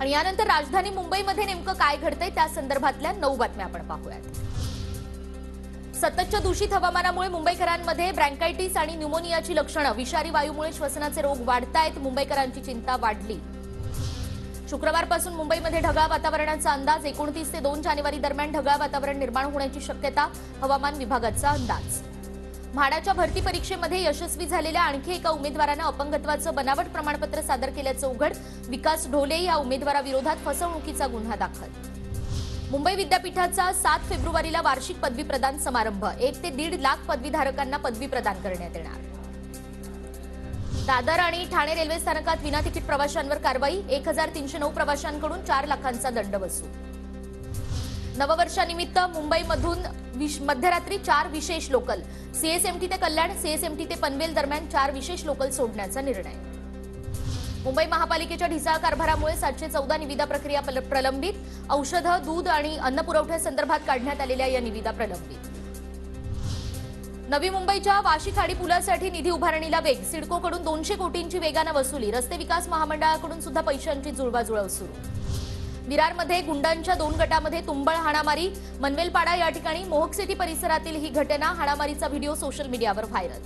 आणि यानंतर राजधानी मुंबईमध्ये नेमकं काय घडतंय त्या संदर्भातल्या 9 बातम्या आपण पाहूयात। सततच्या दूषित हवामानामुळे मुंबईकरांमध्ये ब्रँकायटिस आणि न्यूमोनियाची लक्षणं, विषारी वायूमुळे श्वसनाचे रोग वाढतायत, मुंबईकरांची चिंता वाढली। शुक्रवारपासून मुंबईमध्ये ढगाळ वातावरणाचा अंदाज, 29 ते 2 जानेवारी दरम्यान ढगाळ वातावरण निर्माण होण्याची शक्यता, हवामान विभागाचा अंदाज। म्हाडाच्या भरती परीक्षेमध्ये यशस्वी झालेल्या आणखी एका उमेदवारानं अपंगत्वाचं बनावट प्रमाणपत्र सादर केल्याचं उघड, विकास ढोले या उमेदवाराविरोधात फसवणुकीचा गुन्हा दाखल। मुंबई विद्यापीठाचा 7 फेब्रुवारीला वार्षिक पदवी प्रदान समारंभ, 1 ते 1.5 लाख पदवीधारकांना पदवी प्रदान करण्यात येणार। दादर आणि ठाणे रेल्वे स्थानकात विना तिकीट प्रवाशांवर कारवाई, 1309 प्रवाशांकडून 4 लाखांचा दंड वसूल। नववर्षानिमित्त मुंबईमधून मध्यरात्री 4 विशेष लोकल, सीएसएमटी ते कल्याण, सीएसएमटी ते पनवेल दरम्यान 4 विशेष लोकल सोडण्याचा निर्णय। मुंबई महापालिकेच्या ढिसाळ कारभारामुळे 714 निविदा प्रक्रिया प्रलंबित, औषधं, दूध आणि अन्न पुरवठ्यासंदर्भात काढण्यात आलेल्या या निविदा प्रलंबित। नवी मुंबईच्या वाशी खाडी पुलासाठी निधी उभारणीला वेग, सिडकोकडून 200 कोटींची वेगानं वसुली, रस्ते विकास महामंडळाकडून सुद्धा पैशांची जुळवाजुळव सुरू। विरारमध्ये गुंडांच्या 2 गटामध्ये तुंबळ हाणामारी, मनवेलपाडा या ठिकाणी मोहक सिटी परिसरातील ही घटना, हाणामारीचा व्हिडिओ सोशल मीडियावर व्हायरल।